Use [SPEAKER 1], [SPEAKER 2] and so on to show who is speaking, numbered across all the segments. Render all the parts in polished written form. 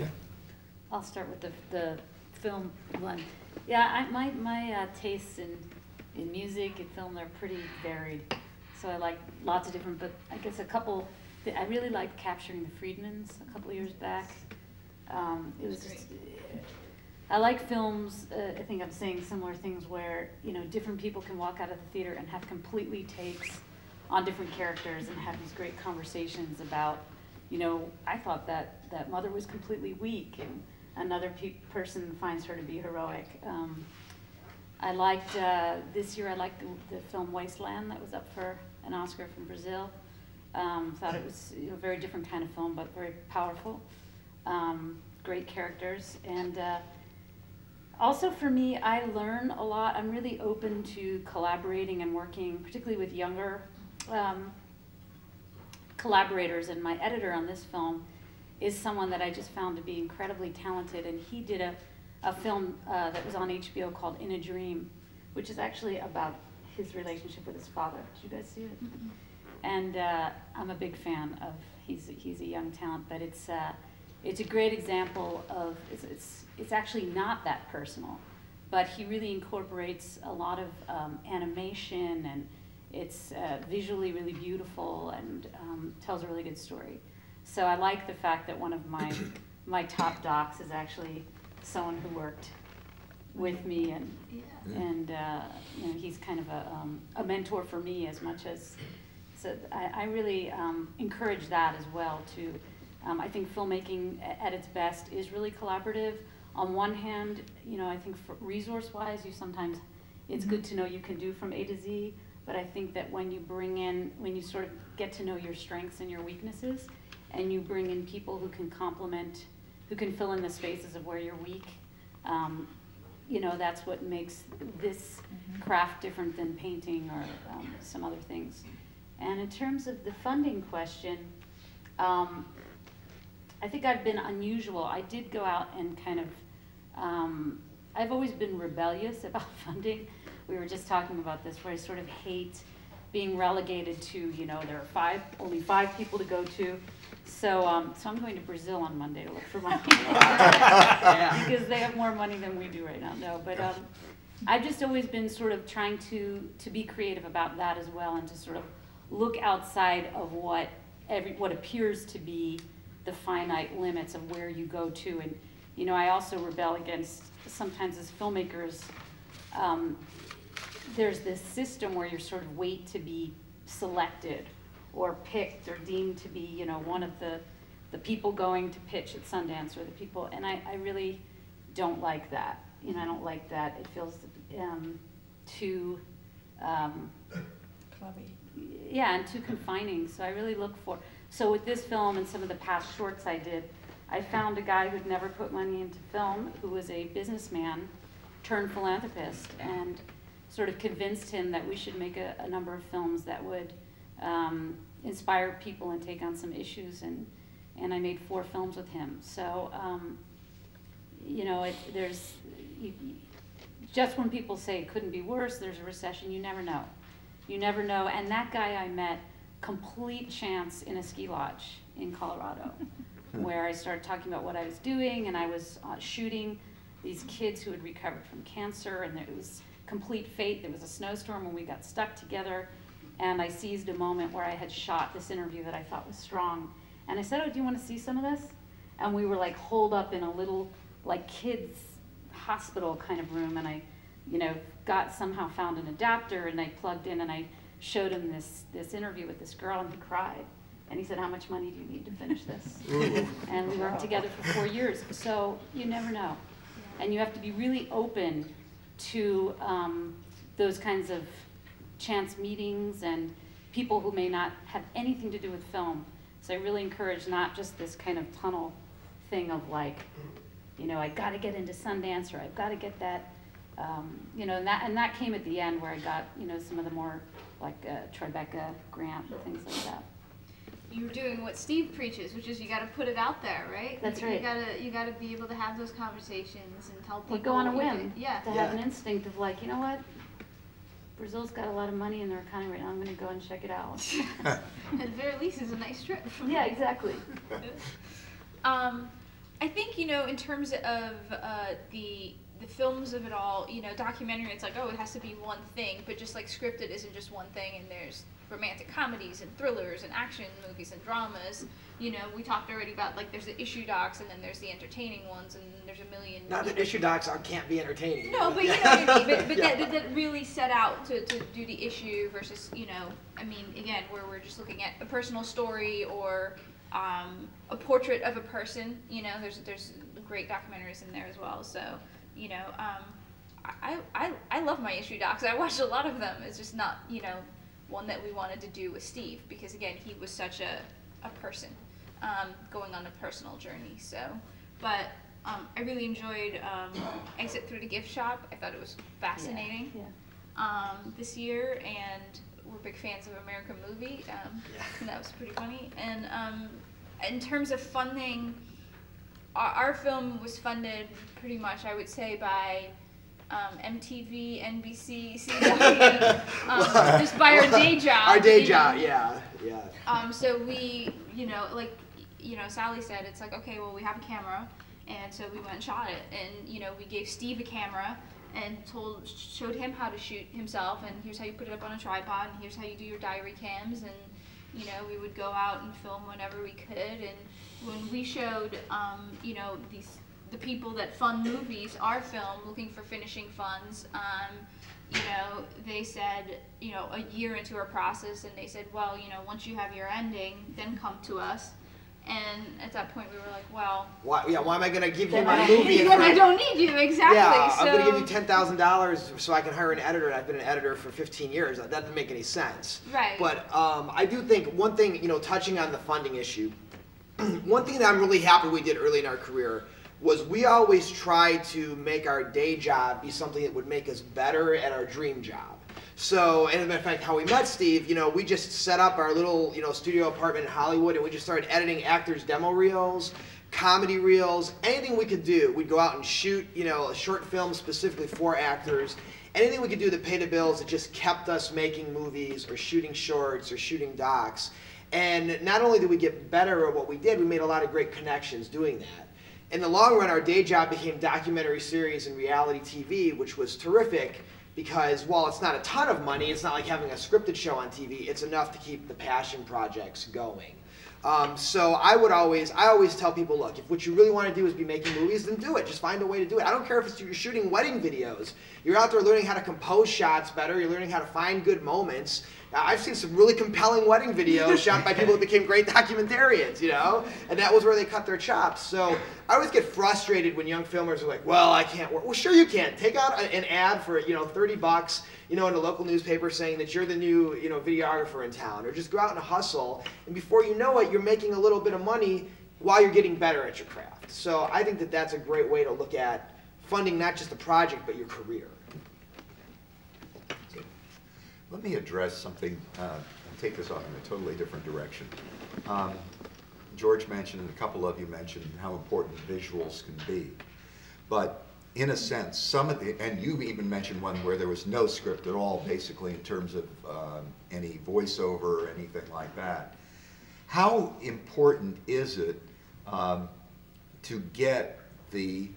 [SPEAKER 1] you.
[SPEAKER 2] I'll start with the film one. Yeah, my tastes in music and film are pretty varied. So I like lots of different, but I guess a couple, I really liked Capturing the Friedmans a couple of years back. It was just, I like films, I think I'm saying similar things where, you know, different people can walk out of the theater and have completely takes on different characters and have these great conversations about, you know, I thought that mother was completely weak and another person finds her to be heroic. I liked, this year I liked the film Wasteland that was up for an Oscar from Brazil. Thought it was a very different kind of film, but very powerful. Great characters. And also for me, I learn a lot. I'm really open to collaborating and working, particularly with younger collaborators. And my editor on this film is someone that I just found to be incredibly talented. And he did a film that was on HBO called In a Dream, which is actually about his relationship with his father. Did you guys see it? Mm-hmm. And I'm a big fan of, he's a young talent, but it's a great example of, it's actually not that personal, but he really incorporates a lot of animation, and it's visually really beautiful and tells a really good story. So I like the fact that one of my top docs is actually someone who worked with me, and you know, he's kind of a mentor for me as much as, so I really encourage that as well too. I think filmmaking at its best is really collaborative. On one hand, you know, I think resource-wise, it's good to know you can do from A to Z, but I think that when you sort of get to know your strengths and your weaknesses, and you bring in people who can complement, who can fill in the spaces of where you're weak, you know, that's what makes this craft different than painting or some other things. And in terms of the funding question, I think I've been unusual. I did go out and kind of, I've always been rebellious about funding. We were just talking about this, where I sort of hate being relegated to, you know, there are only five people to go to. So, so I'm going to Brazil on Monday to look for money. Because they have more money than we do right now. No, but I've just always been sort of trying to be creative about that as well, and to sort of look outside of what appears to be the finite limits of where you go to. And you know, I also rebel against, sometimes as filmmakers, there's this system where you're sort of wait to be selected or picked or deemed to be, you know, one of the people going to pitch at Sundance, or the people, and I really don't like that. You know, I don't like that. It feels too
[SPEAKER 3] clubby.
[SPEAKER 2] Yeah, and too confining. So I really look for, so with this film and some of the past shorts I did, I found a guy who'd never put money into film, who was a businessman turned philanthropist, and sort of convinced him that we should make a number of films that would inspire people and take on some issues, and I made 4 films with him. So, you know, just when people say it couldn't be worse, there's a recession, you never know. You never know. And that guy I met, complete chance, in a ski lodge in Colorado, where I started talking about what I was doing, and I was shooting these kids who had recovered from cancer, and it was complete fate. There was a snowstorm when we got stuck together, and I seized a moment where I had shot this interview that I thought was strong. And I said, oh, do you want to see some of this? And we were like holed up in a little, like, kids hospital kind of room, and I, you know, somehow found an adapter, and I plugged in, and I showed him this interview with this girl, and he cried. And he said, how much money do you need to finish this? And we worked together for 4 years. So you never know. And you have to be really open to those kinds of chance meetings and people who may not have anything to do with film. So I really encourage not just this kind of tunnel thing of, like, you know, I got to get into Sundance, or I've got to get that, you know, and that came at the end, where I got, you know, some of the more, like, Tribeca grant and things like that.
[SPEAKER 4] You're doing what Steve preaches, which is you got to put it out there, right?
[SPEAKER 2] That's right.
[SPEAKER 4] You gotta be able to have those conversations and tell people.
[SPEAKER 2] Go on a whim.
[SPEAKER 4] Yeah.
[SPEAKER 2] To have an instinct of, like, you know what, Brazil's got a lot of money in their economy right now. I'm going to go and check it out.
[SPEAKER 4] At the very least, it's a nice trip.
[SPEAKER 2] Yeah, exactly.
[SPEAKER 4] I think, you know, in terms of the films of it all, you know, documentary, it's like, oh, it has to be one thing, but just like scripted isn't just one thing, and there's romantic comedies and thrillers and action movies and dramas. You know, we talked already about, like, there's the issue docs, and then there's the entertaining ones, and then there's a million.
[SPEAKER 1] Not that issue docs can't be entertaining.
[SPEAKER 4] No, but you know what I mean. But that really set out to do the issue versus, you know, I mean, again, where we're just looking at a personal story or a portrait of a person. You know, there's great documentaries in there as well. So, you know, I love my issue docs. I watched a lot of them. It's just not, you know, one that we wanted to do with Steve, because again, he was such a person going on a personal journey. So, but I really enjoyed Exit Through the Gift Shop. I thought it was fascinating this year, and we're big fans of American Movie. And that was pretty funny. And in terms of funding, our film was funded pretty much, I would say, by MTV, NBC, CW, just by our day job.
[SPEAKER 1] Our day job, yeah.
[SPEAKER 4] So we, you know, like, you know, Sally said, it's like, okay, well, we have a camera, and so we went and shot it, and, you know, we gave Steve a camera and showed him how to shoot himself, and here's how you put it up on a tripod, and here's how you do your diary cams, and, you know, we would go out and film whenever we could, and when we showed, you know, the people that fund movies, our film, looking for finishing funds, you know, they said, you know, a year into our process, and they said, well, you know, once you have your ending, then come to us. And at that point, we were like, well,
[SPEAKER 1] why am I going to give you my movie?
[SPEAKER 4] Then I don't need you, exactly.
[SPEAKER 1] Yeah,
[SPEAKER 4] so,
[SPEAKER 1] I'm going to give you $10,000 so I can hire an editor, and I've been an editor for 15 years. That doesn't make any sense.
[SPEAKER 4] Right.
[SPEAKER 1] But I do think one thing, you know, touching on the funding issue, one thing that I'm really happy we did early in our career was we always tried to make our day job be something that would make us better at our dream job. So, and as a matter of fact, how we met Steve, you know, we just set up our little, you know, studio apartment in Hollywood, and we just started editing actors' demo reels, comedy reels, anything we could do. We'd go out and shoot, you know, a short film specifically for actors. Anything we could do that paid the bills that just kept us making movies or shooting shorts or shooting docs. And not only did we get better at what we did, we made a lot of great connections doing that. In the long run, our day job became documentary series and reality TV, which was terrific because while it's not a ton of money, it's not like having a scripted show on TV, it's enough to keep the passion projects going. So I always tell people, look, if what you really want to do is be making movies, then do it. Just find a way to do it. I don't care if you're shooting wedding videos. You're out there learning how to compose shots better. You're learning how to find good moments. I've seen some really compelling wedding videos shot by people that became great documentarians, you know? And that was where they cut their chops. So I always get frustrated when young filmmakers are like, well, I can't work. Well, sure you can. Take out an ad for, you know, $30, you know, in a local newspaper saying that you're the new, you know, videographer in town. Or just go out and hustle. And before you know it, you're making a little bit of money while you're getting better at your craft. So I think that that's a great way to look at funding not just a project, but your career.
[SPEAKER 3] Let me address something and take this off in a totally different direction. George mentioned, and a couple of you mentioned, how important visuals can be. But in a sense, some of the, and you even mentioned one where there was no script at all, basically, in terms of any voiceover or anything like that. How important is it to get the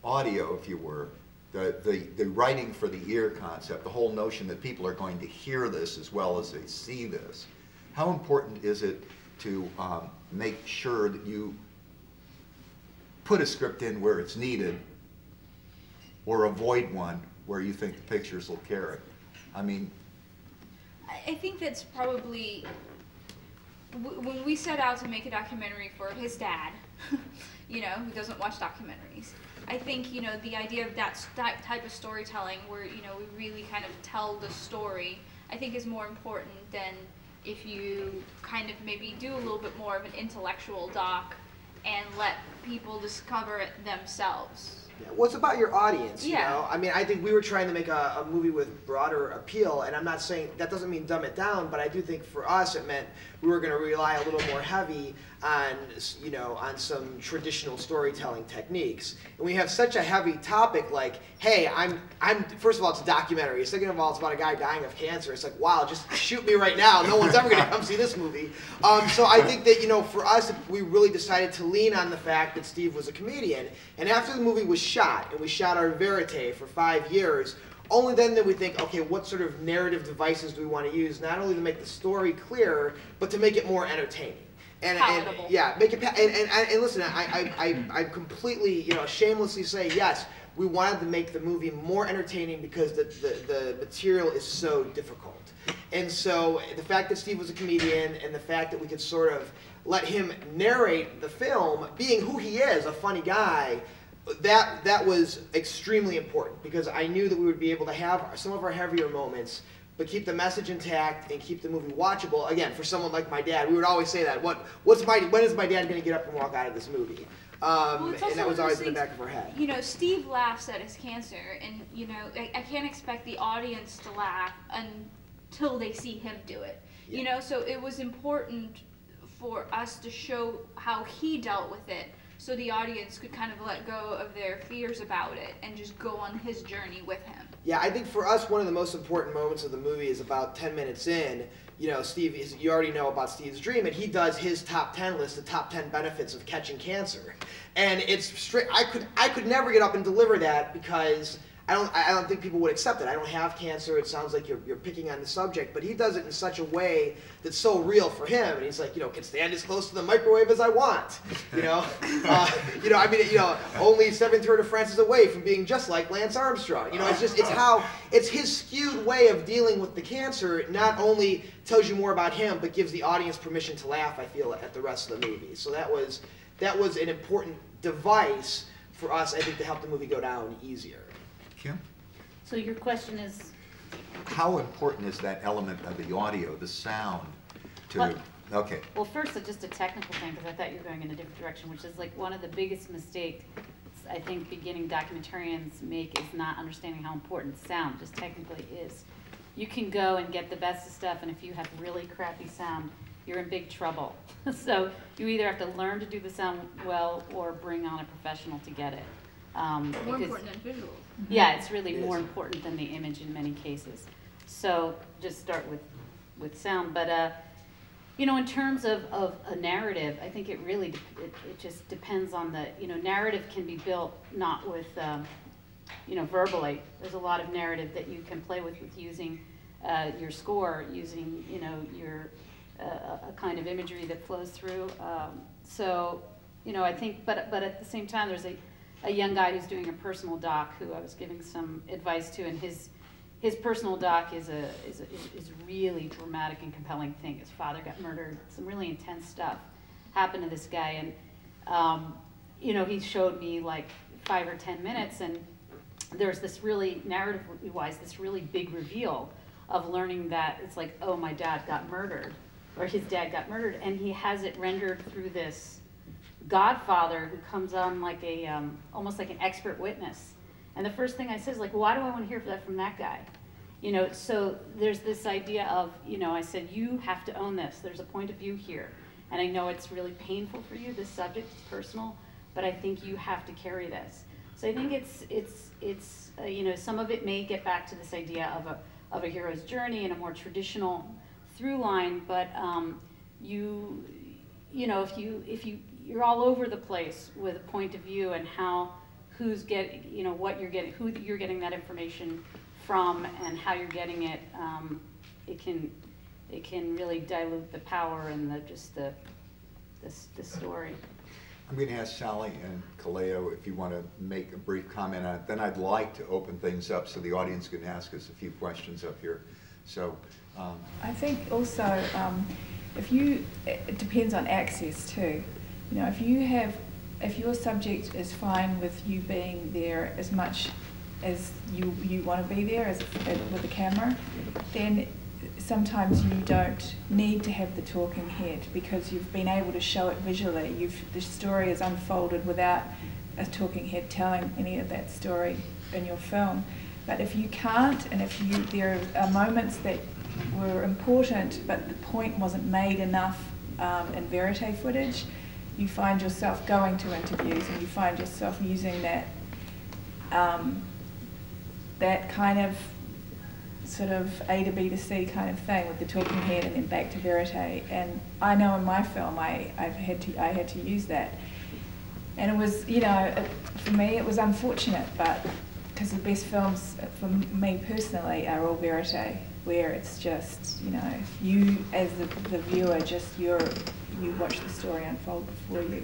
[SPEAKER 3] audio, if you were, the writing for the ear concept, the whole notion that people are going to hear this as well as they see this? How important is it to make sure that you put a script in where it's needed or avoid one where you think the pictures will carry? I mean,
[SPEAKER 4] I think that's probably, when we set out to make a documentary for his dad, you know, who doesn't watch documentaries, I think, you know, the idea of that type of storytelling where, you know, we really kind of tell the story, I think is more important than if you kind of maybe do a little bit more of an intellectual doc and let people discover it themselves.
[SPEAKER 1] Yeah, well, it's about your audience, you
[SPEAKER 4] Yeah.
[SPEAKER 1] know? I mean, I think we were trying to make a movie with broader appeal, and I'm not saying, that doesn't mean dumb it down, but I do think for us it meant we were going to rely a little more heavy on, you know, on some traditional storytelling techniques. And we have such a heavy topic like, hey, first of all, it's a documentary. Second of all, it's about a guy dying of cancer. It's like, wow, just shoot me right now. No one's ever going to come see this movie. So I think that, you know, for us, we really decided to lean on the fact fact that Steve was a comedian. And after the movie was shot, and we shot our verite for 5 years, only then did we think, okay, what sort of narrative devices do we want to use, not only to make the story clearer, but to make it more entertaining. And yeah, make it, and listen, I completely, you know, shamelessly say, yes, we wanted to make the movie more entertaining because the material is so difficult. And so the fact that Steve was a comedian and the fact that we could sort of let him narrate the film, being who he is, a funny guy, that was extremely important, because I knew that we would be able to have some of our heavier moments, but keep the message intact and keep the movie watchable. Again, for someone like my dad, we would always say that. When is my dad going to get up and walk out of this movie? And that was always in the back of our head.
[SPEAKER 4] You know, Steve laughs at his cancer, and you know, I can't expect the audience to laugh until they see him do it. Yeah. You know, so it was important for us to show how he dealt with it, so the audience could kind of let go of their fears about it and just go on his journey with him.
[SPEAKER 1] Yeah, I think for us, one of the most important moments of the movie is about 10 minutes in. You know, you already know about Steve's dream, and he does his top 10 list, the top 10 benefits of catching cancer. And it's straight, I could never get up and deliver that, because I don't think people would accept it. I don't have cancer. It sounds like you're picking on the subject, but he does it in such a way that's so real for him. And he's like, you know, can stand as close to the microwave as I want. You know, you know, I mean, you know, only 1/7 of France is away from being just like Lance Armstrong. You know, it's his skewed way of dealing with the cancer. Not only tells you more about him, but gives the audience permission to laugh, I feel, at the rest of the movie. So that was an important device for us, I think, to help the movie go down easier.
[SPEAKER 3] Kim?
[SPEAKER 2] So your question is?
[SPEAKER 3] How important is that element of the audio, the sound, to, okay.
[SPEAKER 2] Well, first, just a technical thing, because I thought you were going in a different direction, which is like one of the biggest mistakes I think beginning documentarians make is not understanding how important sound just technically is. You can go and get the best of stuff, and if you have really crappy sound, you're in big trouble. So you either have to learn to do the sound well or bring on a professional to get it.
[SPEAKER 4] More important than visuals.
[SPEAKER 2] Yeah, it's really more important than the image in many cases. So just start with sound. But you know, in terms of a narrative, I think it really it just depends on the, you know, narrative can be built not with you know, verbally. There's a lot of narrative that you can play with using your score, using, you know, your a kind of imagery that flows through. So you know, I think, but at the same time, there's a young guy who's doing a personal doc who I was giving some advice to, and his personal doc is a really dramatic and compelling thing. His father got murdered. Some really intense stuff happened to this guy, and you know, he showed me like 5 or 10 minutes, and there's this really narrative-wise, this really big reveal of learning that it's like, oh, my dad got murdered, or his dad got murdered, and he has it rendered through this godfather who comes on like a almost like an expert witness. And the first thing I said is like, why do I want to hear that from that guy? You know, so there's this idea of, you know, I said, you have to own this. There's a point of view here. And I know it's really painful for you, this subject is personal, but I think you have to carry this. So I think it's you know, some of it may get back to this idea of a hero's journey and a more traditional through line, but you know, if you're all over the place with a point of view and who's getting, you know, what you're getting, who you're getting that information from, and how you're getting it, it can really dilute the power and the story.
[SPEAKER 3] I'm going to ask Sally and Kaleo if you want to make a brief comment on it. Then I'd like to open things up so the audience can ask us a few questions up here. So
[SPEAKER 5] I think also it depends on access too. You know, if your subject is fine with you being there as much as you want to be there with the camera, then sometimes you don't need to have the talking head, because you've been able to show it visually. The story is unfolded without a talking head telling any of that story in your film. But if you can't, and there are moments that were important, but the point wasn't made enough in verite footage, you find yourself going to interviews and you find yourself using that that kind of sort of A to B to C kind of thing with the talking head and then back to verite. And I know in my film I had to use that. And it was, you know, for me it was unfortunate, but because the best films for me personally are all verite, where it's just, you know, you as the viewer, just you watch the story unfold before you.